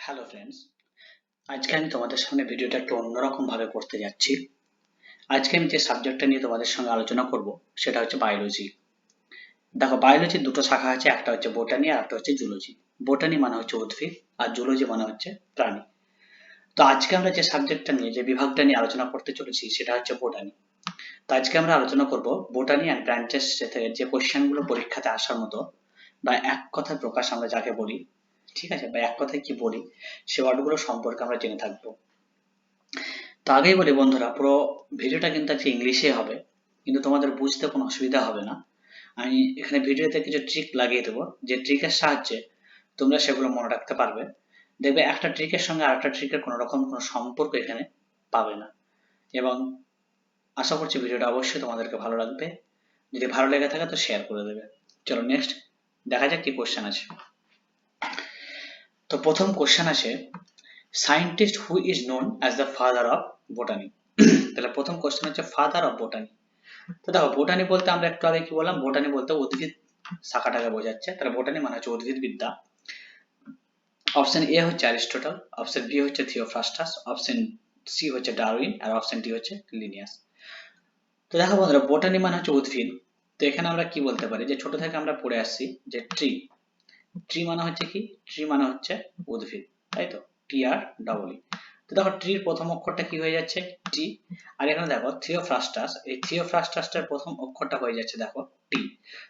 Hello friends, আজকে আমি তোমাদের সামনে ভিডিওটা একটু অন্যরকম ভাবে করতে যাচ্ছি। আজকে আমি যে সাবজেক্টটা নিয়ে তোমাদের সঙ্গে আলোচনা করব সেটা হচ্ছে বায়োলজি। দেখো, বায়োলজির দুটো শাখা আছে, একটা হচ্ছে বোটানি আর একটা হচ্ছে জুলজি। বোটানি মানে হচ্ছে উদ্ভিদ আর জুলজি মানে হচ্ছে প্রাণী। তো আজকে আমরা যে সাবজেক্টটা নিয়ে যে বিভাগটা নিয়ে আলোচনা করতে চলেছি সেটা হচ্ছে বোটানি। তো আজকে আমরা আলোচনা করব বোটানি অ্যান্ড ব্রাঞ্চেস থেকে যে কোশ্চেনগুলো পরীক্ষাতে আসার মতো, বা এক কথায় প্রকাশ আমরা যাকে বলি, ঠিক আছে, বা এক কথায় কি বলি সে ওয়ার্ডগুলো সম্পর্কে আমরা জেনে থাকবো। তো আগেই বলি বন্ধুরা, পুরো ভিডিওটা কিন্তু আজকে ইংলিশে হবে, কিন্তু তোমাদের বুঝতে কোনো অসুবিধা হবে না। আমি এখানে ভিডিওতে কিছু ট্রিক লাগিয়ে দেবো, যে ট্রিকের সাহায্যে তোমরা সেগুলো মনে রাখতে পারবে। দেখবে একটা ট্রিকের সঙ্গে আরেকটা ট্রিকের কোনো রকম কোনো সম্পর্ক এখানে পাবে না। এবং আশা করছি ভিডিওটা অবশ্যই তোমাদেরকে ভালো লাগবে। যদি ভালো লেগে থাকে তো শেয়ার করে দেবে। চলো নেক্সট দেখা যাক কি কোশ্চেন আছে। তো প্রথম কোশ্চেন আছে, scientist who is known as the father of botany. তাহলে প্রথম কোশ্চেন হচ্ছে ফাদার অফ বোটানি। তো দেখো, বোটানি বলতে আমরা একটু আগে কি বললাম, বোটানি বলতে উদ্ভিদ শাখাটাকে বোঝাচ্ছে। তাহলে বোটানি মানে হচ্ছে উদ্ভিদ বিদ্যা। অপশন এ হচ্ছে অ্যারিস্টটল, অপশন বি হচ্ছে থিওফ্রাস্টাস, অপশন সি হচ্ছে ডারউইন, আর অপশন ডি হচ্ছে লিনিয়াস। তো দেখো বন্ধুরা, বোটানি মানে হচ্ছে উদ্ভিদ। তো এখানে আমরা কি বলতে পারি, যে ছোট থেকে আমরা পড়ে আসছি যে ট্রি। ট্রি মানে হচ্ছে কি, ট্রি মানে হচ্ছে উদ্ভিদ, তাই তো, টি আর ডবল ই। তো দেখো, ট্রির প্রথম অক্ষরটা কি হয়ে যাচ্ছে, টি। আর এখানে দেখো থিওফ্রাস্টাস, এই থিওফ্রাস্টাসটার প্রথম অক্ষরটা হয়ে যাচ্ছে দেখো টি।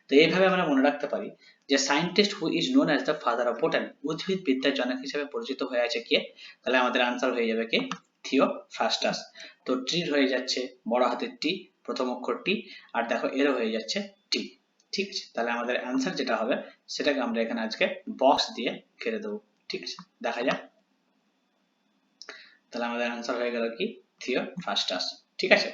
তো এইভাবে আমরা মনে রাখতে পারি যে scientist who is known as the father of botany, উদ্ভিদ বিদ্যার জনক হিসেবে পরিচিত হয়ে আছে কে, তাহলে আমাদের আনসার হয়ে যাবে কি, থিওফ্রাস্টাস। তো ট্রির হয়ে যাচ্ছে বড় হাতের টি, প্রথম অক্ষর টি, আর দেখো এরও হয়ে যাচ্ছে টি। ঠিক আছে, তাহলে আমাদের অ্যান্সার যেটা হবে সেটাকে আমরা এখানে আজকে বক্স দিয়ে ঘিরে দেবো। ঠিক আছে, দেখা যাক। তাহলে আমাদের অ্যান্সার হয়ে গেল কি, থিওফ্রাস্টাস। ঠিক আছে,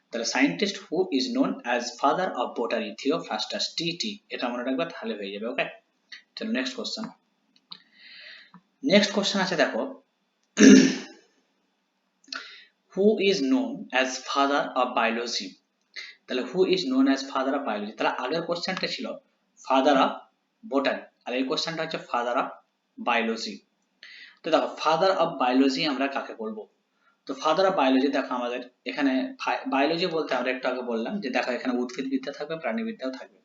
তাহলে scientist who is known as father of botany, Theophrastus, T T, এটা মনে রাখবে, তাহলে হয়ে যাবে। ওকে, চলো নেক্সট কোশ্চেন। নেক্সট কোশ্চেন আছে দেখো, who is known as father of biology. তাহলে who is known as father of biology, তাহলে আগের কোশ্চেনটা ছিল ফাদার অফ বোটানি, আর এই কোশ্চেনটা হচ্ছে ফাদার অফ বায়োলজি। তো দেখো, ফাদার অফ বায়োলজি আমরা কাকে বলবো। তো ফাদার অফ বায়োলজি দেখো, আমাদের এখানে বায়োলজি বলতে আমরা একটু আগে বললাম যে দেখো এখানে উদ্ভিদ বিদ্যা থাকবে, প্রাণীবিদ্যাও থাকবে,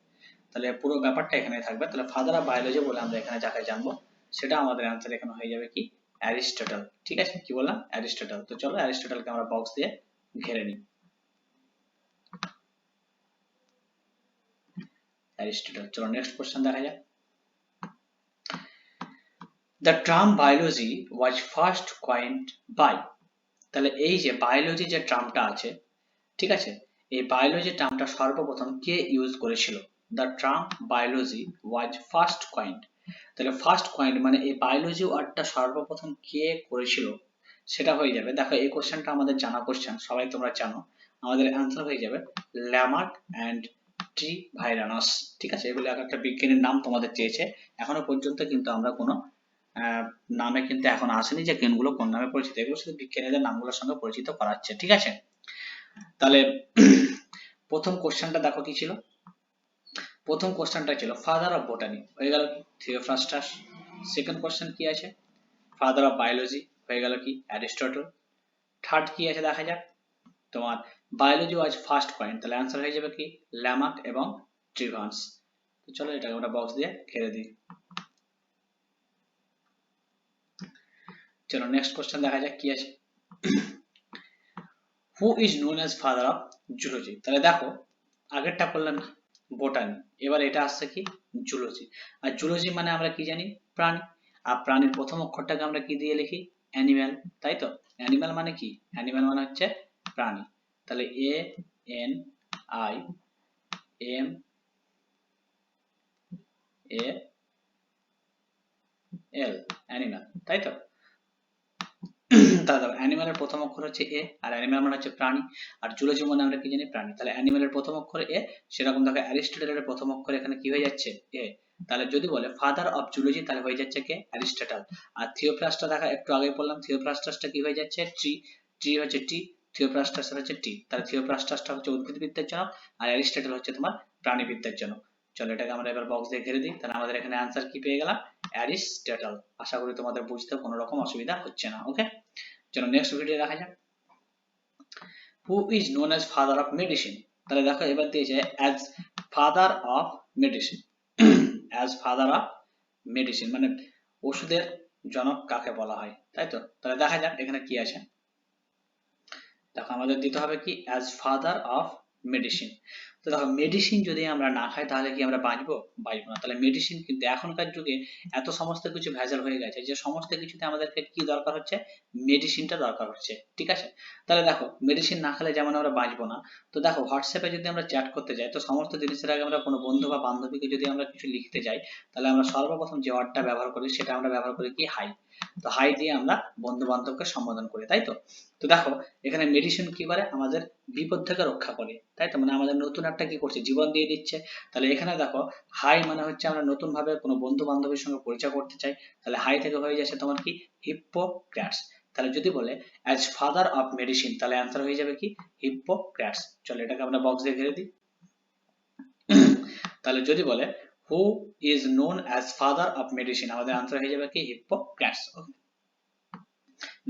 তাহলে পুরো ব্যাপারটা এখানে থাকবে। তাহলে ফাদার অফ বায়োলজি বলে আমরা এখানে যাকে জানবো সেটা আমাদের অ্যান্সার এখানে হয়ে যাবে কি, অ্যারিস্টটল। ঠিক আছে, কি বললাম, অ্যারিস্টটল। তো চলো অ্যারিস্টটলকে আমরা বক্স দিয়ে ঘিরে নিই, অ্যারিস্টটল। চলো নেক্সট কোশ্চেন দেখা যাক। The term biology was first coined by. তাহলে এই যে বায়োলজি যে টার্মটা আছে, ঠিক আছে, এই বায়োলজি টার্মটা সর্বপ্রথম কে ইউজ করেছিল। The term biology was first কয়েন্ড। তাহলে ফার্স্ট কয়েন্ড মানে এই বায়োলজি ওয়ার্ডটা সর্বপ্রথম কে করেছিল সেটা হয়ে যাবে। দেখো, এই কোশ্চেনটা আমাদের জানা কোশ্চেন, সবাই তোমরা জানো। আমাদের অ্যান্সার হয়ে যাবে ল্যামার্ক অ্যান্ড ট্রি ভাইরানাস। ঠিক আছে, এগুলো এক একটা বিজ্ঞানীর নাম তোমাদের চেয়েছে। এখনো পর্যন্ত কিন্তু আমরা কোনো নামে কিন্তু এখন আসেনি যে কোনগুলো কোন নামে পরিচিত, এগুলো শুধু বিজ্ঞানীদের নামগুলোর সঙ্গে পরিচিত করাচ্ছে। ঠিক আছে, তাহলে প্রথম কোশ্চেনটা দেখো কি ছিল, প্রথম কোশ্চেনটা ছিল ফাদার অফ বোটানি, হয়ে গেল থিওফ্রাস্টাস। সেকেন্ড কোশ্চেন কি আছে, ফাদার অফ বায়োলজি, হয়ে গেল কি, অ্যারিস্টটল। থার্ড কি আছে দেখা যাক, তোমার বায়োলজি ওয়াজ ফার্স্ট পয়েন্ট, তাহলে অ্যান্সার হয়ে যাবে কি, ল্যামার্ক এবং ট্রিভান্স। তো চলো এটাকে আমরা বক্স দিয়ে ঘিরে দিই। চলো নেক্সট কোশ্চেন দেখা যাক কি আছে। হু is known as father of zoology. তাহলে দেখো, আগেরটা করলাম কি, বোটানি, এবার এটা আসছে কি, জুলজি। আর জুলজি মানে আমরা কি জানি, প্রাণী। আর প্রাণীর প্রথম অক্ষরটাকে আমরা কি দিয়ে লিখি, অ্যানিম্যাল, তাই তো। অ্যানিম্যাল মানে কি, অ্যানিম্যাল মানে হচ্ছে প্রাণী। তাহলে A N I M A L, animal, তাই তো। তাহলে অ্যানিমালের প্রথম অক্ষর হচ্ছে এ, আর অ্যানিমাল মানে হচ্ছে প্রাণী। আর জুলজি মানে আমরা কি জানি, প্রাণী। তাহলে অ্যানিমালের প্রথম অক্ষর এ, সেরকম দেখো অ্যারিস্টটলের প্রথম অক্ষর এখানে কি হয়ে যাচ্ছে, এ। তাহলে যদি বলে ফাদার অফ জুলজি, তাহলে হয়ে যাচ্ছে কে, অ্যারিস্টটল। আর থিওপ্লাস্টটা দেখা একটু আগে বললাম, থিওপ্লাস্টাসটা কি হয়ে যাচ্ছে, ট্রি। ট্রি হচ্ছে টি, থিওপ্লাস্টাস হচ্ছে টি। তাহলে থিওপ্লাস্টাসটা হচ্ছে উদ্ভিদবিদ্যার জনক, আর অ্যারিস্টটল হচ্ছে তোমার প্রাণীবিদ্যার জনক। চলো এটাকে আমরা এবার বক্স দিয়ে ঘিরে দিই। তাহলে আমাদের এখানে অ্যান্সার কি পেয়ে গেলাম? অ্যারিস্টটল। আশা করি তোমাদের বুঝতে কোনো রকম অসুবিধা হচ্ছে না। ওকে, চলো নেক্সট ভিডিও দেখা যাক। হু is known as father of medicine? তাহলে দেখো এবার দিয়েছে as father of medicine. As father of medicine মানে ওষুধের জনক কাকে বলা হয়, তাই তো? তাহলে দেখা যাক এখানে কি আছে। দেখো আমাদের দিতে হবে কি অ্যাজ ফাদার অফ মেডিসিন। তো দেখো মেডিসিন যদি আমরা না খাই তাহলে কি আমরা বাঁচবো? বাঁচবো না। তাহলে মেডিসিন কিন্তু এখনকার যুগে এত সমস্ত কিছু ভেজাল হয়ে গেছে যে সমস্ত কিছুতে আমাদেরকে কি দরকার হচ্ছে? মেডিসিনটা দরকার হচ্ছে, ঠিক আছে? তাহলে দেখো মেডিসিন না খেলে যেমন আমরা বাঁচবো না, তো দেখো হোয়াটসঅ্যাপে যদি আমরা চ্যাট করতে যাই তো সমস্ত জিনিসের আগে আমরা কোনো বন্ধু বা বান্ধবীকে যদি আমরা কিছু লিখতে যাই তাহলে আমরা সর্বপ্রথম যে ওয়ার্ডটা ব্যবহার করি সেটা আমরা ব্যবহার করি কি? হাই। তো হাই দিয়ে আমরা বন্ধু বান্ধবকে সম্বোধন করি, তাই তো? তো দেখো এখানে মেডিসিন কি করে? আমাদের বিপদ থেকে রক্ষা করে, তাই তো? মানে আমাদের নতুন একটা কি করছে? জীবন দিয়ে দিচ্ছে। তাহলে এখানে দেখো হাই মানে হচ্ছে আমরা নতুন ভাবে কোনো বন্ধু বান্ধবের সঙ্গে পরিচয় করতে চাই, তাহলে হাই থেকে হয়ে যাচ্ছে তোমার কি? হিপ্পোক্রেটস। তাহলে যদি বলে অ্যাজ ফাদার অফ মেডিসিন তাহলে অ্যান্সার হয়ে যাবে কি? হিপ্পোক্রেটস। চলো এটাকে আমরা বক্স দিয়ে ঘিরে দিই। তাহলে যদি বলে who is known as father of medicine আমাদের আনসার হয়ে যাবে কি? Hippocrates.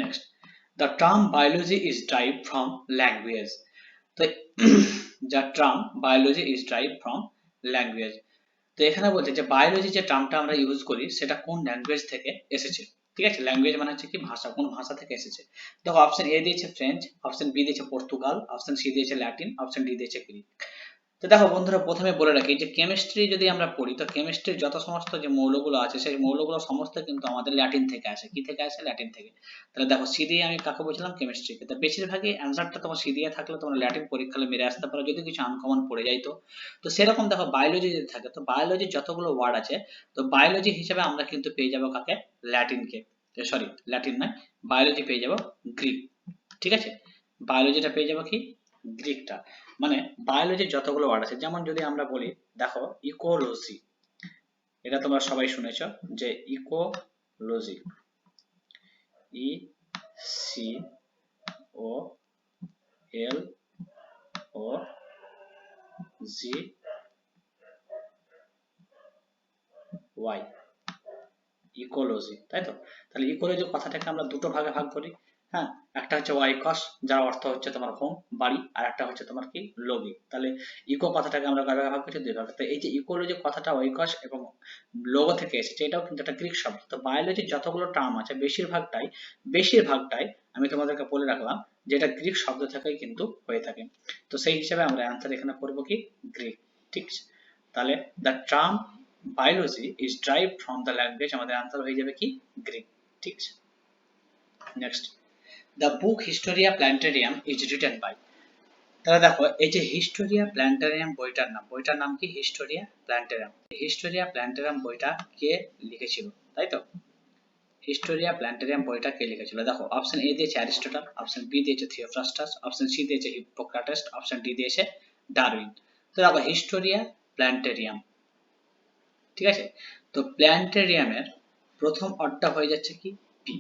Next, the term biology is derived from language. তো the term biology is derived from language. তো এখানে বলছে যে বায়োলজি যে টার্মটা আমরা ইউজ করি সেটা কোন ল্যাঙ্গুয়েজ থেকে এসেছে, ঠিক আছে? ল্যাঙ্গুয়েজ মানে হচ্ছে কি? ভাষা। কোন ভাষা থেকে এসেছে? দেখো অপশন এ দিয়েছে ফ্রেঞ্চ, অপশন বি দিয়েছে পর্তুগাল, অপশন সি দিয়েছে ল্যাটিন, অপশন ডি দিয়েছে গ্রিক। তো দেখো বন্ধুরা প্রথমে বলে রাখি যে কেমিস্ট্রি যদি আমরা পড়ি তো কেমিস্ট্রির যত সমস্ত যে মৌলগুলো আছে সেই মৌলগুলো সমস্ত কিন্তু আমাদের ল্যাটিন থেকে আসে। কি থেকে আসে? ল্যাটিন থেকে। তাহলে দেখো সি দিয়ে আমি কাকে বলছিলাম? কেমিস্ট্রিকে। তো বেশিরভাগই অ্যান্সারটা তোমার সি দিয়ে থাকলে তোমরা ল্যাটিন পরীক্ষায় মেরে আসতে পারো যদি কিছু আনকমন পড়ে যায় তো। তো সেরকম দেখো বায়োলজি যদি থাকে তো বায়োলজির যতগুলো ওয়ার্ড আছে তো বায়োলজি হিসেবে আমরা কিন্তু পেয়ে যাবো কাকে? ল্যাটিনকে। সরি ল্যাটিন নয়, বায়োলজি পেয়ে যাবো গ্রিক, ঠিক আছে? বায়োলজিটা পেয়ে যাবো কি? গ্রিকটা। মানে বায়োলজির যতগুলো ওয়ার্ড আছে যেমন যদি আমরা বলি দেখো ইকোলজি, এটা তোমরা সবাই শুনেছ যে ইকোলজি, ই সি ও এল ও জি ওয়াই, ইকোলজি, তাই তো? তাহলে ইকোলজি কথাটাকে আমরা দুটো ভাগে ভাগ করি। হ্যাঁ, একটা হচ্ছে ওয়াইকস যার অর্থ হচ্ছে তোমার হোম, বাড়ি, আর একটা হচ্ছে তোমার কি? লগি। তাহলে ইকো কথাটাকে আমরা কয় ভাগে ভাগ করছি? দুই ভাগে। তো এই যে ইকোলজি কথাটা ওয়াইকস এবং লোগো থেকে এসেছে এটাও কিন্তু একটা গ্রিক শব্দ। তো বায়োলজির যতগুলো টার্ম আছে বেশিরভাগটাই আমি তোমাদেরকে বলে রাখলাম যে এটা গ্রিক শব্দ থেকেই কিন্তু হয়ে থাকে। তো সেই হিসাবে আমরা অ্যান্সার এখানে করবো কি? গ্রিক, ঠিক আছে? তাহলে the term biology is derived from the language আমাদের আনসার হয়ে যাবে কি? গ্রিক, ঠিক আছে? Next, the book Historia Planetarium is written by. তাহলে দেখো এই যে হিস্টোরিয়া প্ল্যানেটেরিয়াম বইটার নাম কি? Hysteria planetarium. হিস্টোরিয়া প্ল্যানেটেরিয়াম বইটা কে লিখেছিল, তাই তো? হিস্টোরিয়া প্ল্যানেটেরিয়াম বইটা কে লিখেছিল? দেখো অপশন এ দিয়েছে অ্যারিস্টটল, অপশন বি দিয়েছে থিওফ্রাস্টাস, অপশন সি দিয়েছে হিপ্পোক্রাটাস, অপশন ডি দিয়েছে ডারউইন। তো দেখো হিস্টোরিয়া প্ল্যানেটেরিয়াম, ঠিক আছে? তো প্ল্যানেটেরিয়ামের প্রথম অর্ডটা হয়ে যাচ্ছে কি? পি,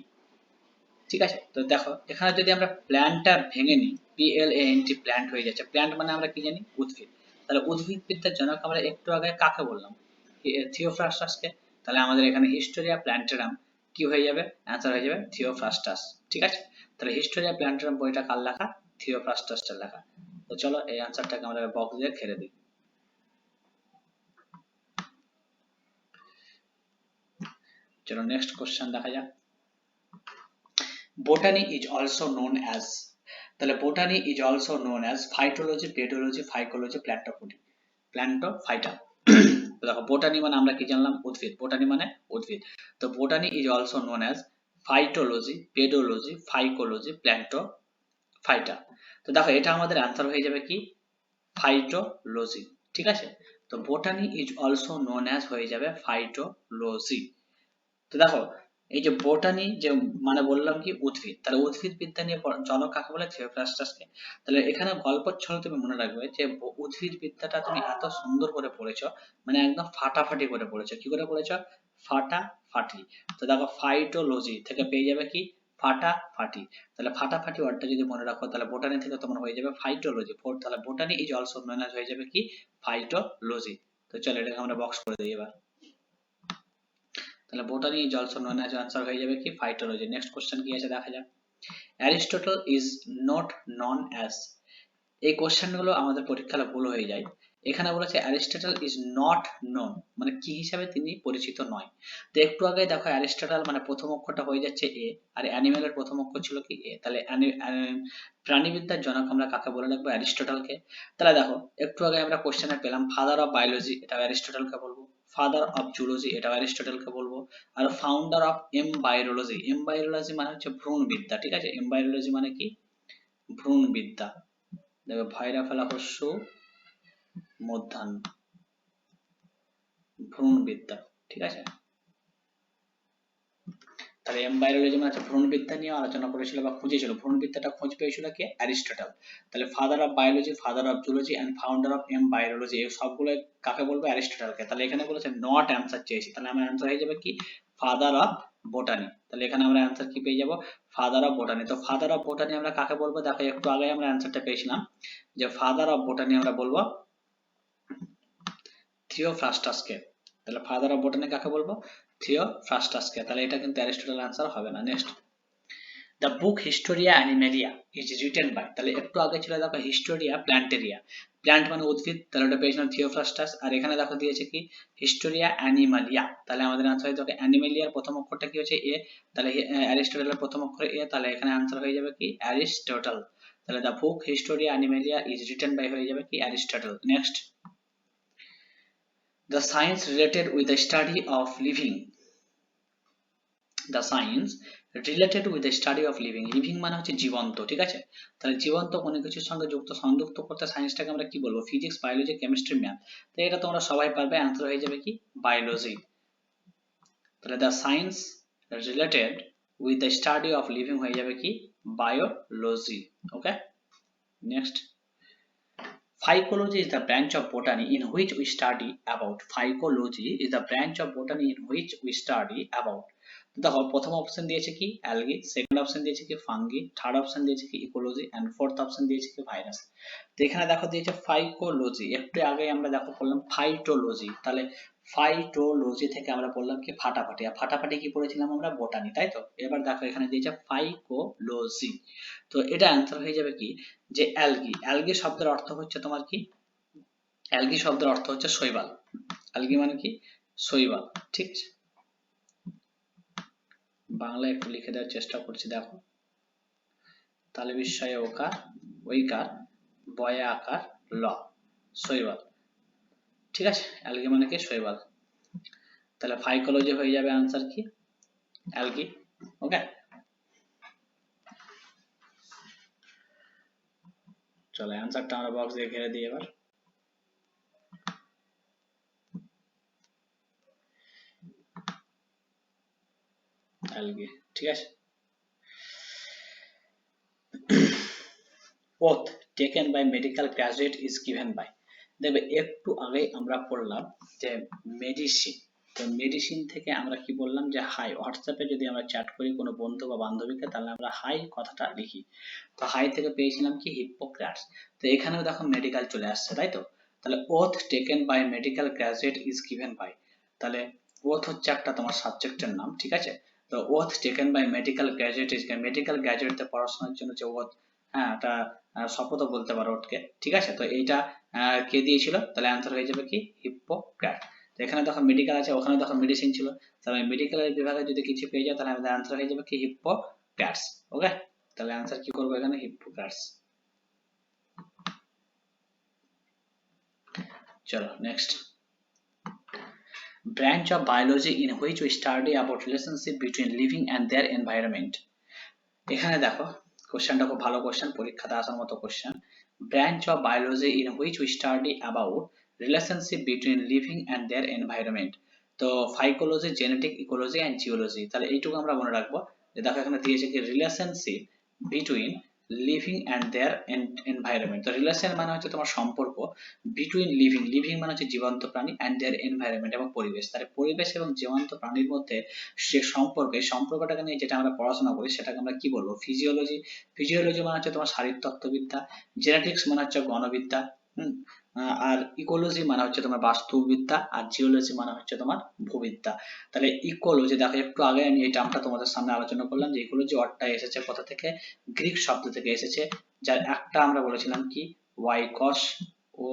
ঠিক আছে? তো দেখো এখানে যদি আমরা প্ল্যান্টটা ভেঙে নিই PLANT প্ল্যান্ট হয়ে যাচ্ছে। প্ল্যান্ট মানে আমরা কি জানি? উদ্ভিদ। তাহলে উদ্ভিদ বিদ্যার জনক আমরা একটু আগে কাকে বললাম? থিওফ্রাস্টাসকে। তাহলে আমাদের এখানে হিস্টোরিয়া প্ল্যান্টেরাম কি হয়ে যাবে? অ্যান্সার হয়ে যাবে থিওফ্রাস্টাস, ঠিক আছে? তাহলে হিস্টোরিয়া প্ল্যান্টেরাম বইটা কার লেখা? থিওফ্রাস্টাসের লেখা। তো চলো এই অ্যান্সারটাকে আমরা বক্স দিয়ে ঘিরে দিই। চলো নেক্সট কোশ্চেন দেখা যাক। Botany is also known as, তাহলে botany is also known as phytology, pedology, phycology, plantophyta। দেখো botany মানে আমরা কি জানলাম? উদ্ভিদ। botany মানে উদ্ভিদ। তো botany is also known as phytology, pedology, phycology, plantophyta। তো দেখো এটা আমাদের আনসার হয়ে যাবে কি? phytology, ঠিক আছে? তো botany is also known as হয়ে যাবে phytology। তো দেখো এই যে বোটানি যে মানে বললাম কি? উদ্ভিদ। তাহলে উদ্ভিদ বিদ্যা নিয়ে জনক কাকে বলে? থিওফ্রাস্টাসকে। তাহলে এখানে গল্পের ছলে তুমি মনে রাখবে যে উদ্ভিদ বিদ্যাটা তুমি এত সুন্দর করে পড়েছো, মানে একদম ফাটাফাটি করে পড়েছো। কি করে পড়েছো? ফাটাফাটি। তো দেখো ফাইটোলজি থেকে পেয়ে যাবে কি? ফাটাফাটি। তাহলে ফাটাফাটি ওয়ার্ডটা যদি মনে রাখো তাহলে বোটানি থেকে তোমার হয়ে যাবে ফাইটোলজি। তাহলে botany is also known as হয়ে যাবে কি? ফাইটোলজি, তো চলো এটাকে আমরা বক্স করে দিই এবার। তাহলে botany is also known as answer হয়ে যাবে কি ফাইটোলজি। নেক্সট কোশ্চেন কি আছে দেখা যাক। Aristotle is not known as. এই কোশ্চেনগুলো আমাদের পরীক্ষায় ভুল হয়ে যায়। এখানে বলেছে অ্যারিস্টটল ইজ নট নোন, মানে কি হিসাবে তিনি পরিচিত নয়। তো একটু আগে দেখো অ্যারিস্টটল মানে প্রথম অক্ষরটা হয়ে যাচ্ছে এ, আর অ্যানিমেলের প্রথম অক্ষর ছিল কি এ, তাহলে প্রাণীবিদ্যার জনক আমরা কাকে বলে রাখবো? অ্যারিস্টটলকে। তাহলে দেখো একটু আগে আমরা কোশ্চেনে পেলাম ফাদার অফ বায়োলজি, এটা অ্যারিস্টটলকে বলবো। ফাদার অফ জুলজি, এটা অ্যারিস্টটলকে বলবো। আর ফাউন্ডার অফ এমবায়োলজি, এমবায়োলজি মানে হচ্ছে ভ্রূণবিদ্যা, ঠিক আছে। এমবায়োলজি মানে কি? ভ্রূণবিদ্যা। দেখো ভয়রা ফেলা হস্য মধ্যাহ্ন, ভ্রূণবিদ্যা, ঠিক আছে। তাহলে এমবায়োলজি মানে ভ্রূণবিদ্যা নিয়ে আলোচনা করেছিল বা খুঁজেছিল, ভ্রূণবিদ্যাটা খোঁজ পেয়েছিল কে? অ্যারিস্টটল। তাহলে father of biology, father of zoology and founder of embryology, এই সবগুলো কাকে বলবো? অ্যারিস্টটলকে। তাহলে এখানে বলেছে নট অ্যান্সার চেয়েছি, তাহলে আমার অ্যান্সার হয়ে যাবে কি ফাদার অফ বোটানি। তাহলে এখানে আমরা অ্যান্সার কি পেয়ে যাব? Father of botany. তো ফাদার অফ বোটানি আমরা কাকে বলবো? দেখো একটু আগে আমরা অ্যান্সারটা পেয়েছিলাম যে ফাদার অফ বোটানি আমরা বলবো থিওফ্রাস্টাসকে। তাহলে ফাদার অফ বোটানি কাকে বলবো? থিওফ্রাস্টাসকে। তাহলে এটা কিন্তু অ্যারিস্টটল অ্যান্সার হবে না। Next, the book Historia Animalia is written by. তাহলে একটু আগে ছিল দেখো হিস্টোরিয়া প্ল্যান্টেরিয়া, প্ল্যান্ট মানে উদ্ভিদ, তাহলে ওটা পেয়েছিলাম থিওফ্রাস্টাস। আর এখানে দেখো দিয়েছে কি হিস্টোরিয়া অ্যানিমালিয়া, তাহলে আমাদের আনসার হয়ে যাবে অ্যানিমেলিয়ার প্রথম অক্ষরটা কি হচ্ছে এ, তাহলে অ্যারিস্টটলের প্রথম অক্ষর এ, তাহলে এখানে আনসার হয়ে যাবে কি অ্যারিস্টটল। তাহলে the book Historia Animalia is written by হয়ে যাবে কি Aristotle. Next, the science related with the study of living, the science related with the study of living, living মানে হচ্ছে জীবন্ত, ঠিক আছে। তাহলে জীবন্ত কোনো কিছুর সঙ্গে সংযুক্ত করতে সায়েন্সটাকে আমরা কি বলবো? Physics, biology, chemistry, math. তো এটা তোমরা সবাই পারবে, অ্যান্সার হয়ে যাবে কি বায়োলজি। তাহলে the science related with the study of living হয়ে যাবে কি biology. Okay, next, Phycology is the branch of botany in which we study about. Phycology is the branch of botany in which we study about. দেখো প্রথম option দিয়েছে কি algae, second option দিয়েছে কি fungi, third option দিয়েছে কি ecology and fourth option দিয়েছে কি ভাইরাস। তো এখানে দেখো দিয়েছে ফাইকোলজি, একটু আগে আমরা দেখো পড়লাম ফাইটোলজি, তাহলে ফাইটোলজি থেকে আমরা বললাম কি ফাটাফাটি, আর ফাটাফাটি কি পড়েছিলাম আমরা? বোটানি, তাই তো। এবার দেখো এখানে দিয়েছে ফাইকোলজি, তো এটা অ্যান্সার হয়ে যাবে কি যে অ্যালগি। অ্যালগি শব্দের অর্থ হচ্ছে তোমার কি? অ্যালগি শব্দের অর্থ হচ্ছে শৈবাল। অ্যালগি মানে কি? শৈবাল, ঠিক আছে। বাংলা একটু লিখে দেওয়ার চেষ্টা করছি, দেখো তালে বিস্ময়ে ওকার ওইকার বয়ে আকার ল, শৈবাল, ঠিক আছে। অ্যালগি মানে কি? শৈবাল। তাহলে ফাইকোলজি হয়ে যাবে আনসার কি অ্যালগি। ওকে, চলো অ্যান্সারটা আমরা বক্স দিয়ে ঘিরে দিই এবার। অ্যালগি, ঠিক আছে। oath taken by medical graduate is given by। দেখবে একটু আগে আমরা পড়লাম যে মেডিসিন, তো মেডিসিন থেকে আমরা কি বললাম যে হাই, হোয়াটসঅ্যাপে যদি আমরা চ্যাট করি কোনো বন্ধু বা বান্ধবীকে, তাহলে আমরা হাই কথাটা লিখি। তো হাই থেকে পেয়েছিলাম কি হিপ্পোক্রাটস। তো এখানেও দেখো মেডিকেল চলে আসছে, তাই তো। তাহলে oath taken by medical graduate is given by, তাহলে ওথ হচ্ছে একটা তোমার সাবজেক্টের নাম, ঠিক আছে। তো oath taken by medical graduate is, medical গ্রাজুয়েটতে পড়াশোনার জন্য যে ওথ, হ্যাঁ এটা শপথও বলতে পারো ওঠকে, ঠিক আছে। তো এইটা কে দিয়েছিল? তাহলে অ্যান্সার হয়ে যাবে কি হিপ্পোক্রাট। তো এখানে দেখো মেডিকেল আছে, ওখানে দেখো মেডিসিন ছিল, তাহলে মেডিকেলের বিভাগে যদি কিছু পেয়ে যায় তাহলে আমাদের অ্যান্সার হয়ে যাবে কি হিপ্পোক্রাটস। ওকে, তাহলে অ্যান্সার কি করবো এখানে? হিপ্পোক্রাটস। চলো next, branch of biology in which we study about relationship between living and their environment। এখানে দেখো কোশ্চেনটা খুব ভালো কোশ্চেন, পরীক্ষাতে আসার মতো question. Branch of biology in which we study about relationship between living and their environment. তো phycology, genetic, ecology and geology, তাহলে এইটুকু আমরা মনে রাখবো যে দেখো এখানে দিয়েছে কি relationship between living and their environment. তো রিলেশন মানে হচ্ছে তোমার সম্পর্ক, বিটুইন লিভিং, লিভিং মানে হচ্ছে জীবন্ত প্রাণী, অ্যান্ড দেয়ার এনভায়রনমেন্ট এবং পরিবেশ। তাহলে পরিবেশ এবং জীবন্ত প্রাণীর মধ্যে সে সম্পর্ক, এই সম্পর্কটাকে নিয়ে যেটা আমরা পড়াশোনা করি সেটাকে আমরা কি বলবো? ফিজিওলজি। ফিজিওলজি মানে হচ্ছে তোমার শারীরতত্ত্ববিদ্যা। জেনেটিক্স মানে হচ্ছে গণবিদ্যা। আর ইকোলজি মানে হচ্ছে তোমার বাস্তুবিদ্যা, আর জিওলজি মানে হচ্ছে তোমার ভূবিদ্যা। তাহলে ইকোলজি দেখো, একটু আগে আমি এই টার্মটা তোমাদের সামনে আলোচনা করলাম যে ইকোলজি ওয়ার্ডটা এসেছে কোথা থেকে, গ্রিক শব্দ থেকে এসেছে, যার একটা আমরা বলেছিলাম কি ওয়াইকস, ও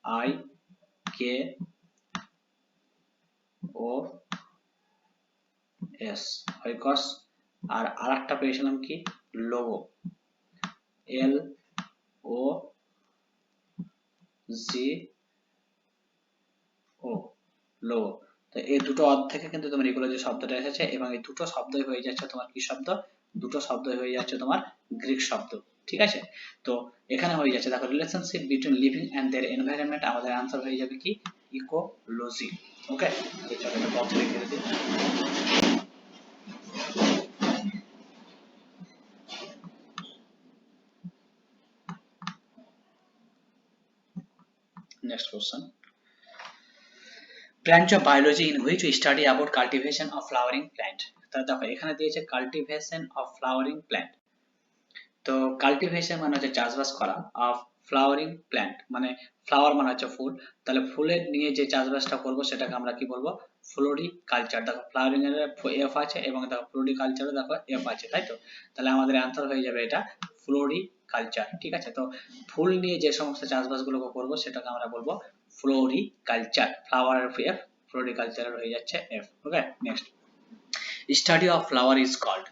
আই কে ও এস, ওয়াইকস। আর আরেকটা পেয়েছিলাম কি লোগো, এল ও জি ও, লোগো। তো এই দুটো অর্থ থেকে কিন্তু তোমার ইকোলজি শব্দটা এসেছে, এবং এই দুটো শব্দই হয়ে যাচ্ছে তোমার কি শব্দ, দুটো শব্দই হয়ে যাচ্ছে তোমার গ্রিক শব্দ। ঠিক আছে, তো এখানে হয়ে যাচ্ছে দেখো relationship between living and their environment, আমাদের आंसर হয়ে যাবে কি ইকোলজি। ওকে, তো চলো এটা বক্সে লিখে দিই। Next question, branch of biology in which we study about cultivation of flowering plant. তাহলে দেখো এখানে দিয়েছে কাল্টিভেশন অফ ফ্লাওয়ারিং প্ল্যান্ট। তো কাল্টিভেশন মানে হচ্ছে চাষবাস করা, অফ ফ্লাওয়ারিং প্ল্যান্ট মানে ফ্লাওয়ার মানে হচ্ছে ফুল, তাহলে ফুলের নিয়ে যে চাষবাসটা করব সেটাকে আমরা কি বলবো, ফ্লোরিকালচার। দেখো ফ্লাওয়ারিং এর এফ আছে এবং দেখো ফ্লোরিকালচারে দেখো এফ আছে, তাই তো? তাহলে আমাদের অ্যান্সার হয়ে যাবে এটা ফ্লোরিকালচার। ঠিক আছে, তো ফুল নিয়ে যে সমস্ত চাষবাস গুলোকে করবো সেটাকে আমরা বলবো ফ্লোরিকালচার। ফ্লাওয়ারের এফ, ফ্লোরিকালচারের হয়ে যাচ্ছে F. Okay, next, study of flower is called,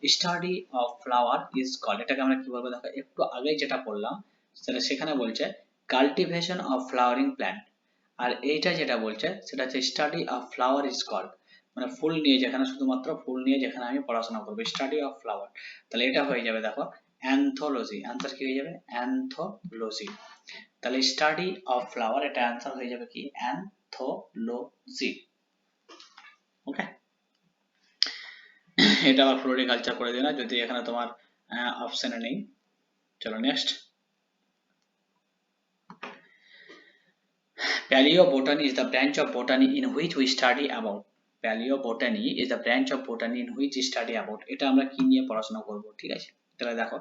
study of flower is called, এটাকে আমরা কি বলবো দেখো, একটু আগে যেটা পড়লাম তাহলে সেখানে বলছে কাল্টিভেশন অফ ফ্লাওয়ারিং প্ল্যান্ট, আর এইটা যেটা বলছে সেটা হচ্ছে study of flower is called, মানে ফুল নিয়ে, যেখানে শুধুমাত্র ফুল নিয়ে যেখানে আমি পড়াশোনা করবো, স্টাডি অফ ফ্লাওয়ার। তাহলে এটা হয়ে যাবে দেখো অ্যানথোলজি, অ্যান্সার কি হয়ে যাবে অ্যানথোলজি। তাহলে স্টাডি অফ ফ্লাওয়ার, এটা অ্যান্সার হয়ে যাবে কি অ্যানথোলজি। ওকে, এটা আবার ফ্লোরিকালচার করে দিও না যদি এখানে তোমার অপশনে নেই। চলো next, palaeobotany is the branch of botany in which we study about, palaeobotany is the branch of botany in which study about, এটা আমরা কি নিয়ে পড়াশোনা করব। ঠিক আছে, তাহলে দেখো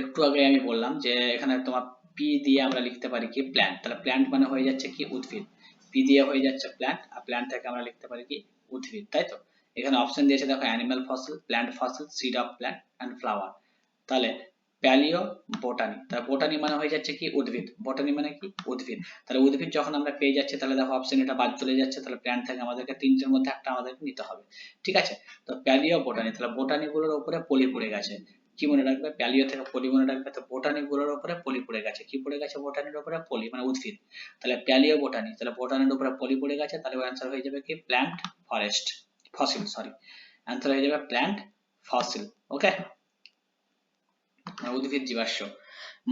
একটু আগে আমি বললাম যে এখানে তোমার পি দিয়ে আমরা লিখতে পারি কি প্ল্যান্ট, তাহলে প্ল্যান্ট মানে হয়ে যাচ্ছে কি উদ্ভিদ, পি দিয়ে হয়ে যাচ্ছে প্ল্যান্ট, আর প্ল্যান্ট থেকে আমরা লিখতে পারি কি উদ্ভিদ, তাই তো? এখানে অপশন দিয়েছে দেখো animal fossil, plant fossil, seed of plant and flower. তাহলে প্যালিও বোটানি, তাহলে বোটানি মানে হয়ে যাচ্ছে কি উদ্ভিদ, বোটানি মানে কি উদ্ভিদ। তাহলে উদ্ভিদ যখন আমরা পেয়ে যাচ্ছি তাহলে দেখো অপশন এটা বাদ চলে যাচ্ছে, তাহলে প্ল্যান্ট থেকে আমাদেরকে তিনটের মধ্যে একটা আমাদেরকে নিতে হবে। ঠিক আছে, তো প্যালিও বোটানি, তাহলে বোটানি গুলোর উপরে পলি পড়ে গেছে, কি মনে রাখবে, প্যালিও থেকে পলি মনে রাখবে, তো বোটানি গুলোর উপরে পলি পড়ে গেছে, কি পড়ে গেছে বোটানির উপরে পলি মানে উদ্ভিদ, তাহলে প্যালিও বোটানি, তাহলে বোটানির উপরে পলি পড়ে গেছে, তাহলে অ্যান্সার হয়ে যাবে কি plant forest, fossil sorry, answer হয়ে যাবে প্ল্যান্ট ফসিল। ওকে, উদ্ভিদ জীবাশ্ম।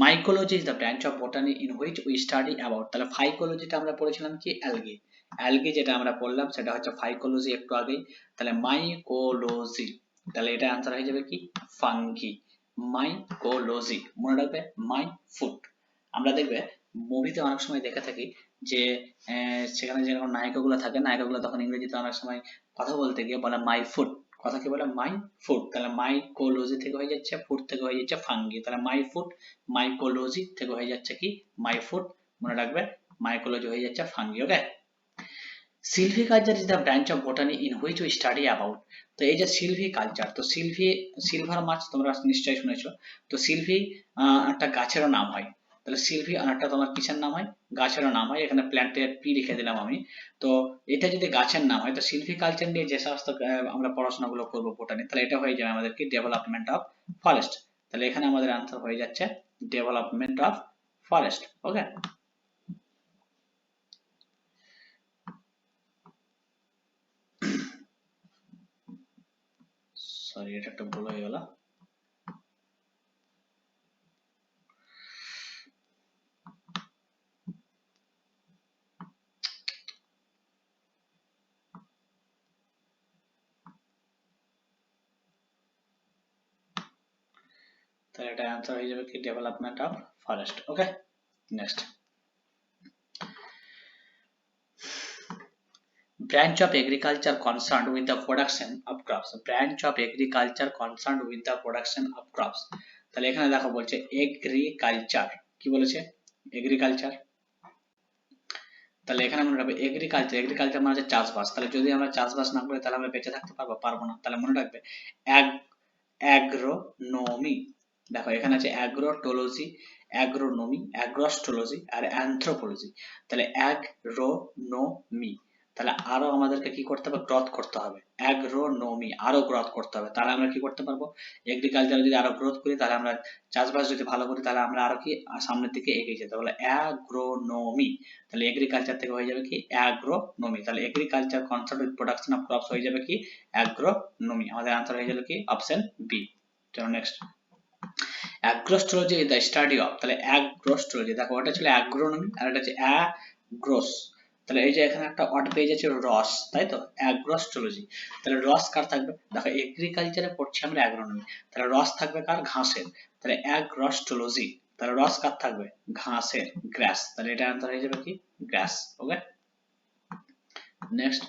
Mycology is the branch of botany in which we study about, তাহলে ফাইকোলজিটা আমরা পড়েছিলাম কি অ্যালগি, অ্যালগি যেটা আমরা পড়লাম সেটা হচ্ছে ফাইকোলজি একটু আগেই, তাহলে মাইকোলজি, তাহলে এটা আনসার হয়ে যাবে কি ফাঙ্গি, মাইকোলজি মনে রাখবে, মাই ফুড। আমরা দেখবে মুভিতে অনেক সময় দেখে থাকি যে সেখানে যেরকম নায়িকাগুলো থাকে, নায়িকাগুলো তখন ইংরেজিতে অনেক সময় কথা বলতে গিয়ে বলে মাই ফুড, কথা কি বলে মাই ফুড, তাহলে মাইকোলজি থেকে হয়ে যাচ্ছে ফুড থেকে হয়ে যাচ্ছে ফাঙ্গি, তাহলে মাই ফুড মাইকোলজি থেকে হয়ে যাচ্ছে কি মাই ফুড, মনে রাখবে মাইকোলজি হয়ে যাচ্ছে fungi. Okay, সিলভিকালচার is the branch of botany in which we study about, তো এই যে সিলভিকালচার, তো সিলভার মাছ তোমরা নিশ্চয়ই শুনেছো, তো সিলভি একটা গাছেরও নাম হয়, তাহলে সিলভি আর একটা তোমার কিসের নাম হয়, গাছেরও নাম হয়, এখানে প্ল্যান্টের পি লিখে দিলাম আমি। তো এটা যদি গাছের নাম হয়, তো সিলভিকালচার নিয়ে যে সমস্ত আমরা পড়াশোনাগুলো করবো বোটানি, তাহলে এটা হয়ে যাবে আমাদের কি ডেভেলপমেন্ট অফ ফরেস্ট, তাহলে এখানে আমাদের আনসার হয়ে যাচ্ছে development of forest. Okay, sorry এটা একটা ভুল হয়ে গেল। তাহলে এটা आंसर হয়ে যাবে কি development of forest. Okay, next, branch of agriculture concerned with the production of crops, branch of agriculture concerned with the production of crops, তাহলে এখানে দেখো বলছে এগ্রিকালচার, কি বলেছে এগ্রিকালচার, তাহলে এখানে মনে রাখবে এগ্রিকালচার, এগ্রিকালচার মানে হচ্ছে চাষবাস। তাহলে যদি আমরা চাষবাস না করি তাহলে আমরা বেঁচে থাকতে পারবো? পারবো না। তাহলে মনে রাখবে অ্যাগ্রোনমি। দেখো এখানে আছে অ্যাগ্রোটোলজি, অ্যাগ্রোনমি, অ্যাগ্রোস্টোলজি আর অ্যানথ্রোপোলজি। তাহলে অ্যাগ্রোনমি, তাহলে আরো আমাদেরকে কি করতে হবে? গ্রোথ করতে হবে। অ্যাগ্রোনমি আরো গ্রোথ করতে হবে, তাহলে আমরা কি করতে পারবো? এগ্রিকালচার যদি আরো গ্রোথ করি, তাহলে আমরা চাষবাস যদি ভালো করি, তাহলে আমরা আরো কি সামনের দিকে এগিয়ে যেতে পারবো। অ্যাগ্রোনমি, তাহলে এগ্রিকালচার থেকে হয়ে যাবে কি? অ্যাগ্রোনমি। তাহলে agriculture concern with production of crops হয়ে যাবে কি? অ্যাগ্রোনমি। আমাদের আনসার হয়ে যাবে কি? Option B. চলো next. Agrostology is the study of, তাহলে অ্যাগ্রোস্ট্রোলজি, দেখো ওটা ছিল অ্যাগ্রোনমি আর এটা হচ্ছে অ্যাগ্রোস। তাহলে এই যে এখানে একটা ওয়ার্ড পেয়ে যাচ্ছে রস, তাই তো? অ্যাগ্রোস্ট্রোলজি, তাহলে রস কার থাকবে? দেখো এগ্রিকালচারে পড়ছি আমরা অ্যাগ্রোনমি, তাহলে রস থাকবে কার? ঘাসের। তাহলে অ্যাগ্রোস্ট্রোলজি, তাহলে রস কার থাকবে? ঘাসের, গ্রাস। তাহলে এটা আনসার হয়ে যাবে কি? Grass. Okay next.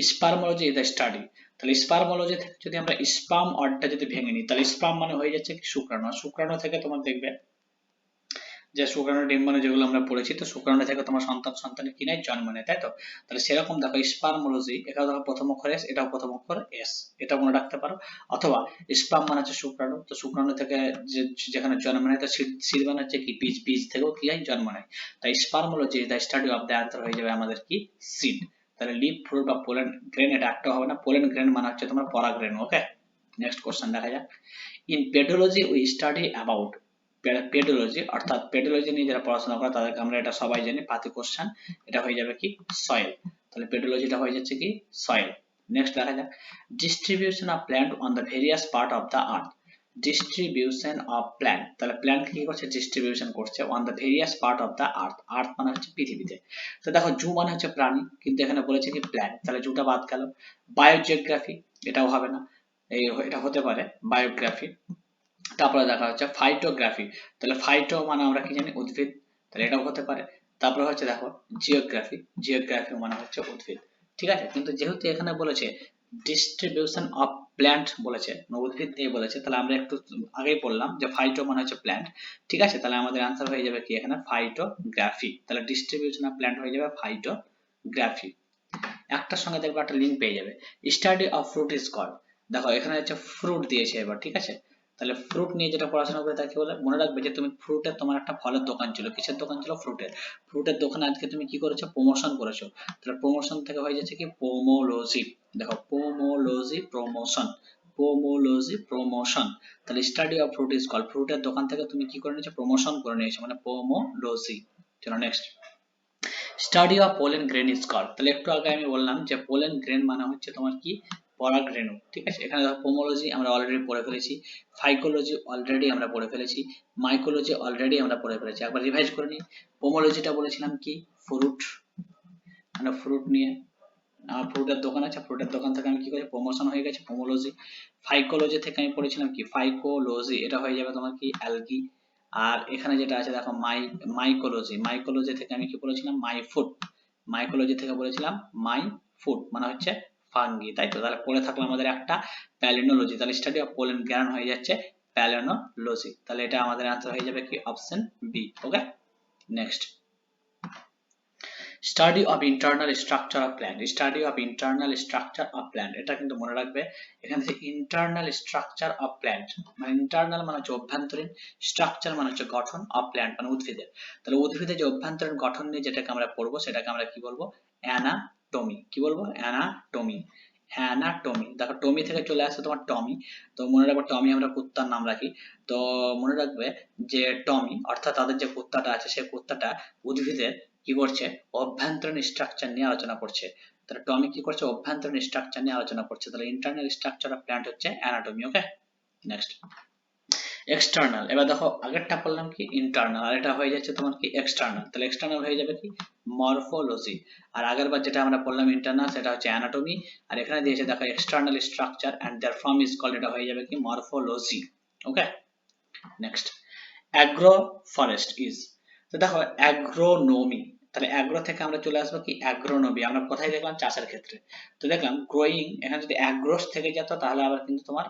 Spermology is the study, তাহলে স্পার্মোলজি থেকে যদি আমরা স্পার্ম ওয়ার্ডটা যদি ভেঙে নিই, তাহলে স্পার্ম মানে হয়ে যাচ্ছে কি? শুক্রাণু। শুক্রাণু থেকে তোমার দেখবে যে শুক্রাণু ডিম্বাণু যেগুলো আমরা পড়েছি, তো শুক্রাণু থেকে তোমার সন্তান কি নেয়? জন্ম নেয়, তাই তো? তাহলে সেরকম দেখো স্পার্মোলজি, এটাও দেখো প্রথম অক্ষর এস, এটাও প্রথম অক্ষর এস, এটা মনে রাখতে পারো। অথবা স্পার্ম মানে হচ্ছে শুক্রাণু, তো শুক্রাণু থেকে যেখানে জন্ম নেয়, তো সিড মানে হচ্ছে কি? বীজ, বীজ থেকেও কি হয়? জন্ম নেয়। তাই spermology the study of, the answer হয়ে যাবে আমাদের কি? সিড। তাহলে লিপ, ফ্রুট বা পোলেন গ্রেন, এটা একটা হবে না। পোলেন গ্রেন মানে হচ্ছে তোমার পরাগরেণু। ওকে নেক্সট কোশ্চেন দেখা যাক। In pedology we study about, pedology অর্থাৎ পেডোলজি নিয়ে যারা পড়াশোনা করে তাদেরকে আমরা এটা সবাই জানি, পাতি কোশ্চেন, এটা হয়ে যাবে কি? সয়েল। তাহলে পেডোলজিটা হয়ে যাচ্ছে কি? সয়েল। নেক্সট দেখা যাক। Distribution of plant on the various part of the earth, distribution of plant, তাহলে প্ল্যান্ট কি করছে? ডিস্ট্রিবিউশন করছে on the various part of the earth. Earth মানে হচ্ছে পৃথিবীতে। তো দেখো জু মানে হচ্ছে প্রাণী, কিন্তু এখানে বলেছে কি? প্ল্যান্ট, তাহলে জুটা বাদ গেল। বায়োজিওগ্রাফি, এটাও হবে না, এটা হতে পারে বায়োগ্রাফি। তারপরে দেখা হচ্ছে ফাইটোগ্রাফি, তাহলে ফাইটো মানে আমরা কি জানি? উদ্ভিদ, তাহলে এটাও হতে পারে। তারপরে হচ্ছে দেখো জিওগ্রাফি, জিওগ্রাফি মানে হচ্ছে উদ্ভিদ। ঠিক আছে, কিন্তু যেহেতু এখানে বলেছে ডিস্ট্রিবিউশন অফ প্ল্যান্ট বলেছে, উদ্ভিদ নিয়ে বলেছে, তাহলে আমরা একটু আগেই বললাম যে ফাইটো মানে হচ্ছে প্ল্যান্ট। ঠিক আছে, তাহলে আমাদের আনসার হয়ে যাবে কি? এখানে ফাইটোগ্রাফি। তাহলে ডিস্ট্রিবিউশন অফ প্ল্যান্ট হয়ে যাবে ফাইটোগ্রাফি। একটার সঙ্গে দেখবে একটা লিঙ্ক পেয়ে যাবে। Study of fruit is called, দেখো এখানে হচ্ছে ফ্রুট দিয়েছে এবার। ঠিক আছে, তাহলে ফ্রুট নিয়ে যেটা পড়াশোনা করে তাকে বলে, মনে রাখবে যে তুমি ফ্রুটের, তোমার একটা ফলের দোকান ছিল, কিসের দোকান ছিল? ফ্রুটের। ফ্রুটের দোকানে আজকে তুমি কি করেছো? প্রমোশন করেছো। তাহলে প্রমোশন থেকে হয়ে যাচ্ছে কি? পোমোলজি। দেখো পোমোলজি প্রমোশন, পোমোলজি প্রমোশন। তাহলে study of fruit is called, ফ্রুটের দোকান থেকে তুমি কি করে নিয়েছো? প্রমোশন করে নিয়েছো, মানে পোমোলজি। চলো next. Study of pollen grain is called, তাহলে একটু আগে আমি বললাম যে পোলেন গ্রেন মানে হচ্ছে তোমার কি? পরাগরেণু। ঠিক আছে, এখানে দেখো পোমোলজি আমরা অলরেডি পড়ে ফেলেছি, ফাইকোলজি অলরেডি আমরা পড়ে ফেলেছি, মাইকোলজি অলরেডি আমরা পড়ে ফেলেছি। একবার রিভাইজ করে নিই। পোমোলজিটা বলেছিলাম কি? ফ্রুট, মানে ফ্রুট নিয়ে, আমার ফ্রুটের দোকান আছে, ফ্রুটের দোকান থেকে আমি কি করি? প্রমোশন হয়ে গেছে, পোমোলজি। ফাইকোলজি থেকে আমি পড়েছিলাম কি? ফাইকোলজি, এটা হয়ে যাবে তোমার কি? অ্যালগি। আর এখানে যেটা আছে দেখো মাইকোলজি, মাইকোলজি থেকে আমি কি বলেছিলাম? My food. মাইকোলজি থেকে বলেছিলাম মাই ফুড মানে হচ্ছে ফাঙ্গি, তাই তো? তাহলে পড়ে থাকলো আমাদের একটা প্যালিনোলজি, তাহলে স্টাডি অফ পোলেন গ্রেন হয়ে যাচ্ছে প্যালিনোলজি। তাহলে এটা আমাদের আনসার হয়ে যাবে কি? Option B. Okay next. Study of internal structure of plant, study of internal structure of plant, এটা কিন্তু মনে রাখবে। এখানে যে ইন্টারনাল স্ট্রাকচার অফ প্ল্যান্ট, মানে ইন্টারনাল মানে হচ্ছে অভ্যন্তরীণ, স্ট্রাকচার মানে হচ্ছে গঠন, অফ প্ল্যান্ট মানে উদ্ভিদের। তাহলে উদ্ভিদের যে অভ্যন্তরীণ গঠন নিয়ে যেটাকে আমরা পড়বো, সেটাকে আমরা কি বলবো? অ্যানাটমি। কি বলবো? অ্যানাটমি। অ্যানাটমি, দেখো টমি থেকে চলে আসছে তোমার টমি, তো মনে রাখবে টমি আমরা কুত্তার নাম রাখি। তো মনে রাখবে যে টমি অর্থাৎ তাদের যে কুত্তাটা আছে, সেই কুত্তাটা উদ্ভিদের কি করছে? অভ্যন্তরীণ স্ট্রাকচার নিয়ে আলোচনা করছে। তাহলে টমি কি করছে? অভ্যন্তরীণ স্ট্রাকচার নিয়ে আলোচনা করছে। তাহলে ইন্টারনাল স্ট্রাকচার অফ প্ল্যান্ট হচ্ছে অ্যানাটমি। Okay next. এক্সটার্নাল, এবার দেখো আগেরটা বললাম কি? ইন্টারনাল, আর এটা হয়ে যাচ্ছে তোমার কি? এক্সটার্নাল। তাহলে এক্সটার্নাল হয়ে যাবে কি? মরফোলজি। আর আগের বার যেটা আমরা বললাম ইন্টারনাল, সেটা হচ্ছে অ্যানাটমি। আর এখানে দিয়েছে দেখো external structure and their form is called, এটা হয়ে যাবে কি? Morphology. Okay next. Agro forest is, তো দেখো অ্যাগ্রোনমি, তাহলে অ্যাগ্রো থেকে আমরা চলে আসবো কি? অ্যাগ্রোনমি। আমরা কোথায় দেখলাম? চাষের ক্ষেত্রে। তো দেখলাম গ্রোয়িং, এখানে যদি অ্যাগ্রোস থেকে যেত তাহলে আবার কিন্তু তোমার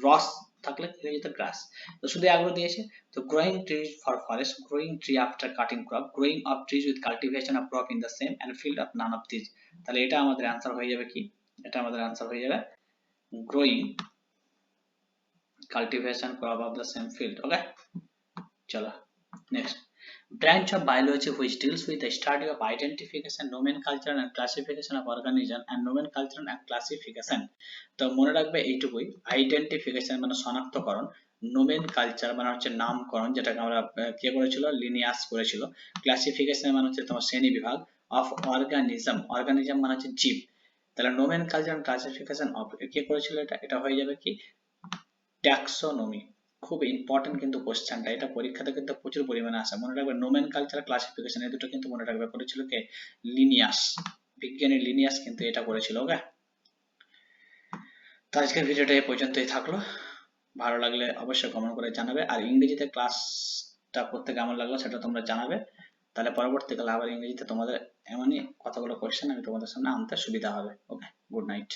রস থাকলে কি হয়ে যেত গ্রাস। তো শুধু এগুলো দিয়েছে। তো growing trees for forest, growing tree after cutting crop, growing of trees with cultivation of crop in the same and field of none of this. তাহলে এটা আমাদের অ্যান্সার হয়ে যাবে কি, এটা আমাদের অ্যান্সার হয়ে যাবে growing cultivation crop of the same field. Okay, chalo next. Branch of biology which deals with the study of identification, nomenclature and classification of organism and nomenclature and classification. তো মনে রাখবে এইটুকুই, আইডেন্টিফিকেশন মানে শনাক্তকরণ, নোমেনকালচার মানে হচ্ছে নামকরণ, যেটাকে আমরা কে করেছিল, লিনিয়াস করেছিল, ক্লাসিফিকেশন মানে হচ্ছে তোমার শ্রেণী বিভাগ, অফ অর্গানিজম, অর্গানিজম মানে হচ্ছে জীব, তাহলে নোমেনকালচার এন্ড ক্লাসিফিকেশন অফ কে করেছিল, এটা হয়ে যাবে কি ট্যাক্সোনমি। খুব ইম্পর্টেন্ট কিন্তু কোশ্চেনটা, এটা পরীক্ষাতে কিন্তু প্রচুর পরিমাণে আসে, মনে রাখবে নোমেনকালচার ক্লাসিফিকেশন এই দুটো কিন্তু মনে রাখবে, করেছিল কে, লিনিয়াস, বিজ্ঞানী লিনিয়াস কিন্তু এটা করেছিল। ওকে, তো আজকের ভিডিওটা এই পর্যন্তই থাকলো, ভালো লাগলে অবশ্যই কমেন্ট করে জানাবে, আর ইংরেজিতে ক্লাসটা করতে কেমন লাগলো সেটা তোমরা জানাবে, তাহলে পরবর্তীকালে আবার ইংরেজিতে তোমাদের এমনই কতগুলো কোশ্চেন আমি তোমাদের সামনে আনতে সুবিধা হবে। ওকে, গুড নাইট।